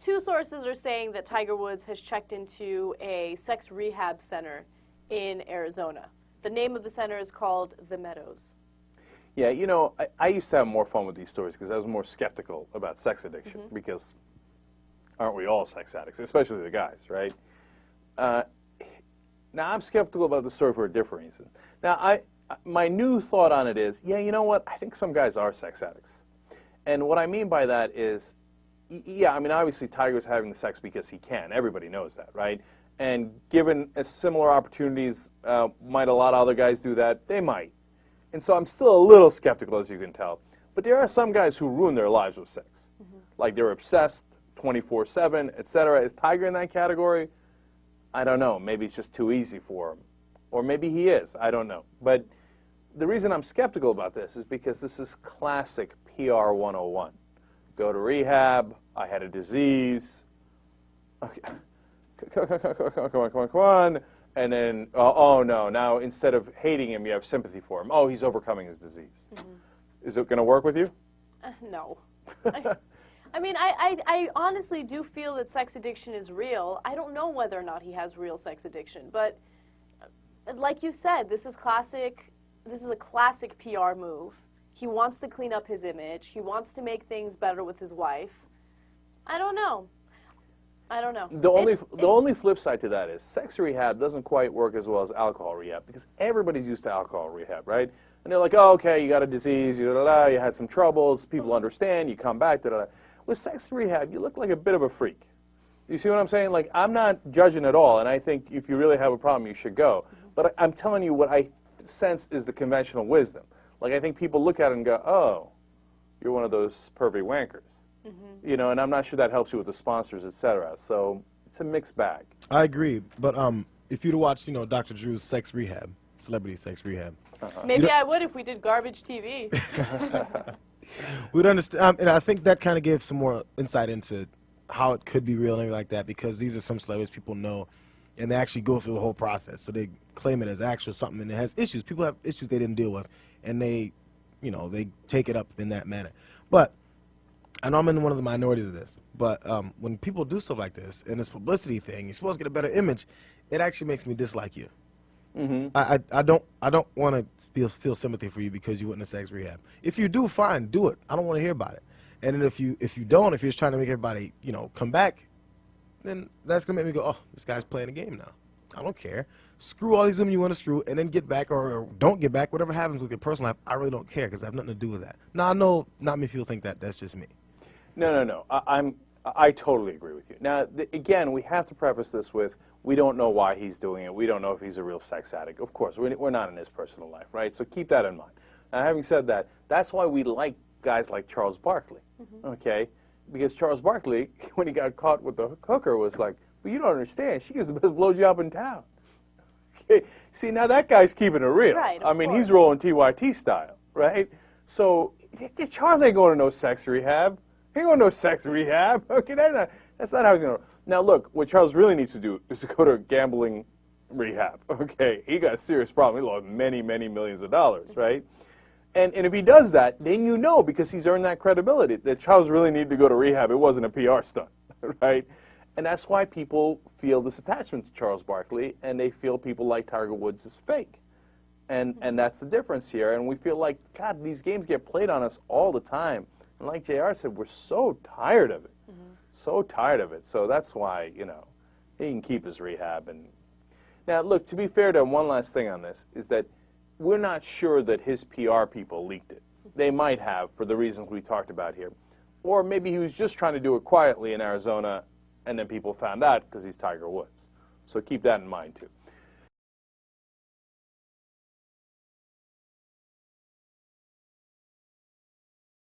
Two sources are saying that Tiger Woods has checked into a sex rehab center in Arizona. The name of the center is called The Meadows. Yeah, you know, I used to have more fun with these stories because I was more skeptical about sex addiction because aren't we all sex addicts, especially the guys, right? Now, I'm skeptical about the story for a different reason. Now, my new thought on it is, yeah, you know what? I think some guys are sex addicts. And what I mean by that is, yeah, I mean, obviously Tiger's having the sex because he can. Everybody knows that, right? And given similar opportunities, might a lot of other guys do that? They might. And so I'm still a little skeptical, as you can tell. But there are some guys who ruin their lives with sex. Like they're obsessed 24/7, etc. Is Tiger in that category? I don't know. Maybe it's just too easy for him. Or maybe he is. I don't know. But the reason I'm skeptical about this is because this is classic PR 101. Go to rehab. I had a disease. Okay. Come on. And then, oh no, now instead of hating him, you have sympathy for him. Oh, he's overcoming his disease. Is it going to work with you? No. I mean, I honestly do feel that sex addiction is real. I don't know whether or not he has real sex addiction, but like you said, this is a classic PR move. He wants to clean up his image. He wants to make things better with his wife. I don't know. I don't know. The only flip side to that is sex rehab doesn't quite work as well as alcohol rehab because everybody's used to alcohol rehab, right? And they're like, oh, okay, you got a disease, you had some troubles, people understand, you come back, da da da. With sex rehab, you look like a bit of a freak. You see what I'm saying? Like, I'm not judging at all, and I think if you really have a problem, you should go. But I'm telling you what I sense is the conventional wisdom. Like, I think people look at it and go, oh, you're one of those pervy wankers. You know, and I'm not sure that helps you with the sponsors, etc. So it's a mixed bag. I agree, but if you'd watched, Dr. Drew's Sex Rehab, Celebrity Sex Rehab. Maybe I would if we did garbage TV. We'd understand, and I think that kind of gave some more insight into how it could be real and everything like that, because these are some celebrities people know, and they actually go through the whole process. So they claim it as actual something, and it has issues. People have issues they didn't deal with, and they take it up in that manner. But I know I'm in one of the minorities of this, but when people do stuff like this, and this publicity thing, you're supposed to get a better image, it actually makes me dislike you. I don't want to feel sympathy for you because you went into sex rehab. If you do, fine, do it. I don't want to hear about it. And then if you don't, if you're just trying to make everybody come back, then that's gonna make me go, oh, this guy's playing a game now. I don't care. Screw all these women you want to screw, and then get back or don't get back. Whatever happens with your personal life, I really don't care because I have nothing to do with that. Now I know not many people think that. That's just me. No. I totally agree with you. Now, again, we have to preface this with we don't know why he's doing it. We don't know if he's a real sex addict. Of course, we're not in his personal life, right? So keep that in mind. Now, having said that, that's why we like guys like Charles Barkley, okay? Because Charles Barkley, when he got caught with the hooker, was like, well, you don't understand. She gives the best blowjob in town. Okay? See, now that guy's keeping it real. Right, I mean, course. he's rolling TYT style, right? So Charles ain't going to no sex rehab. He ain't going to no sex rehab. Okay, that's not how he's going to. Now, look, what Charles really needs to do is to go to gambling rehab. Okay, he got a serious problem. He lost many, many millions of dollars, right? And if he does that, then you know, because he's earned that credibility, that Charles really needed to go to rehab. It wasn't a PR stunt, right? And that's why people feel this attachment to Charles Barkley, and they feel people like Tiger Woods is fake. And that's the difference here. And we feel like, God, these games get played on us all the time. And like JR said, we're so tired of it. So tired of it. So that's why, he can keep his rehab. And now, look, to be fair to him, one last thing on this is that we're not sure that his PR people leaked it. They might have, for the reasons we talked about here. Or maybe he was just trying to do it quietly in Arizona, and then people found out because he's Tiger Woods. So keep that in mind, too.